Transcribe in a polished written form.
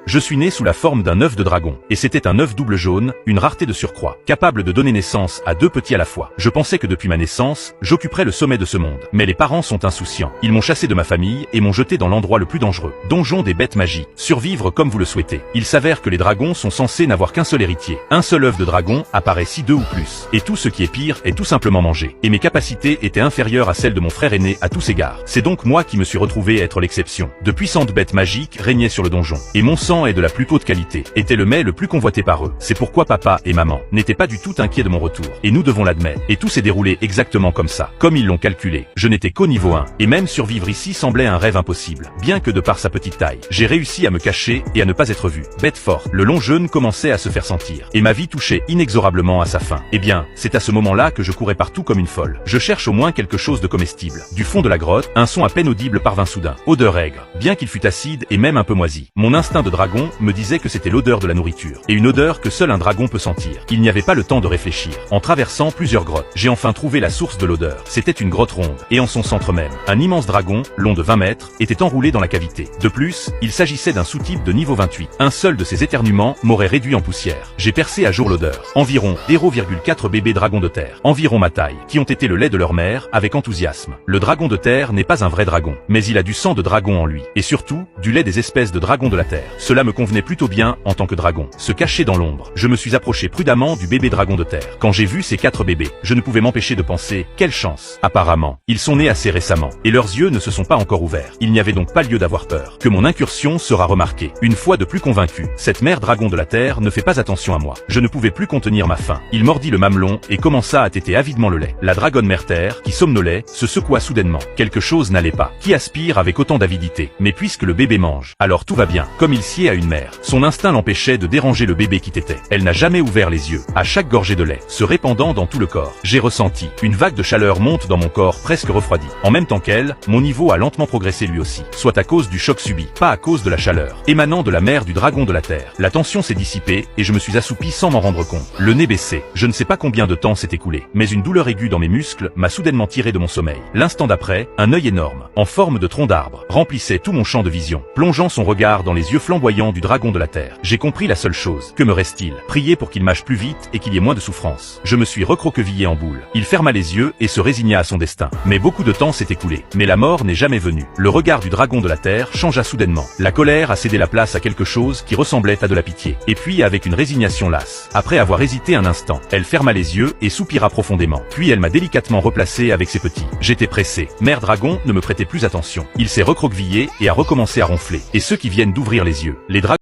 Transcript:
Je suis né sous la forme d'un œuf de dragon, et c'était un œuf double jaune, une rareté de surcroît, capable de donner naissance à 2 petits à la fois. Je pensais que depuis ma naissance, j'occuperais le sommet de ce monde. Mais les parents sont insouciants. Ils m'ont chassé de ma famille et m'ont jeté dans l'endroit le plus dangereux, donjon des bêtes magiques. Survivre comme vous le souhaitez. Il s'avère que les dragons sont censés n'avoir qu'un seul héritier. Un seul œuf de dragon apparaît si 2 ou plus. Et tout ce qui est pire est tout simplement mangé. Et mes capacités étaient inférieures à celles de mon frère aîné à tous égards. C'est donc moi qui me suis retrouvé être l'exception. De puissantes bêtes magiques régnaient sur le donjon. Et mon sang est de la plus haute qualité. Était le mets le plus convoité par eux. C'est pourquoi papa et maman n'étaient pas du tout inquiets de mon retour. Et nous devons l'admettre. Et tout s'est déroulé exactement comme ça. Comme ils l'ont calculé. Je n'étais qu'au niveau 1. Et même survivre ici semblait un rêve impossible. Bien que de par sa petite taille, j'ai réussi à me cacher et à ne pas être vu. Bête forte, le long jeûne commençait à se faire sentir. Et ma vie touchait inexorablement à sa fin. Eh bien, c'est à ce moment-là que je courais partout comme une folle. Je cherche au moins quelque chose de comestible. Du fond de la grotte, un son à peine audible parvint soudain. Odeur aigre. Bien qu'il fût acide et même un peu moisi. Mon instinct de dragon me disait que c'était l'odeur de la nourriture. Et une odeur que seul un dragon peut sentir. Il n'y avait pas le temps de réfléchir. En traversant plusieurs grottes, j'ai enfin trouvé la source de l'odeur. C'était une grotte ronde. Et en son centre même, un immense dragon, long de 20 mètres, était enroulé dans la cavité. De plus, il s'agissait d'un sous-type de niveau 28. Un seul de ses éternuements m'aurait réduit en poussière. J'ai percé à jour l'odeur. Environ 0,4 bébés dragons de terre. Environ ma taille, qui ont été le lait de leur mère, avec enthousiasme. Le dragon de terre n'est pas un vrai dragon, mais il a du sang de dragon en lui. Et surtout, du lait des espèces de dragons de la terre. Cela me convenait plutôt bien en tant que dragon. Se cacher dans l'ombre. Je me suis approché prudemment du bébé dragon de terre. Quand j'ai vu ces 4 bébés, je ne pouvais m'empêcher de penser, quelle chance. Apparemment, ils sont nés assez récemment, et leurs yeux ne se sont pas encore ouverts. Il n'y avait donc pas lieu d'avoir peur. Que mon incursion sera remarquée. Une fois de plus convaincu, cette mère dragon de la terre ne fait pas attention à moi. Je ne pouvais plus contenir ma faim. Il mordit le mamelon et commença à téter avidement le lait. La dragonne mère terre, qui somnolait, se secoua soudainement. Quelque chose n'allait pas. Qui aspire avec autant d'avidité? Mais puisque le bébé mange, alors tout va bien. Comme il sied à une mère, son instinct l'empêchait de déranger le bébé qui tétait. Elle n'a jamais ouvert les yeux. À chaque gorgée de lait, se répandant dans tout le corps, j'ai ressenti une vague de chaleur monte dans mon corps presque refroidi. En même temps qu'elle, mon niveau a lentement progressé lui aussi. Soit à cause du choc subi, pas à cause de la chaleur émanant de la mère du dragon de la terre. La tension s'est dissipée et je me suis assoupi sans m'en rendre compte. Le nez baissé. Je ne sais pas combien de temps s'est écoulé, mais une douleur aiguë dans mes muscles m'a soudainement tiré de mon sommeil. L'instant d'après, un œil énorme, en forme de tronc d'arbre, remplissait tout mon champ de vision, plongeant son regard dans les yeux flamboyants du dragon de la terre. J'ai compris la seule chose. Que me reste-t-il? Prier pour qu'il mâche plus vite et qu'il y ait moins de souffrance. Je me suis recroquevillé en boule. Il ferma les yeux et se résigna à son destin. Mais beaucoup de temps s'est écoulé. Mais la mort n'est jamais venue. Le regard du dragon de la terre changea soudainement. La colère a cédé la place à quelque chose qui ressemblait à de la pitié. Et puis avec une résignation lasse. Après avoir hésité un instant, elle ferma les yeux et soupira profondément. Puis elle m'a délicatement replacé avec ses petits. J'étais pressé. Mère dragon ne me prêtait plus attention. Il s'est recroquevillé et a recommencé à ronfler. Et ceux qui viennent d'ouvrir les yeux. Les dragons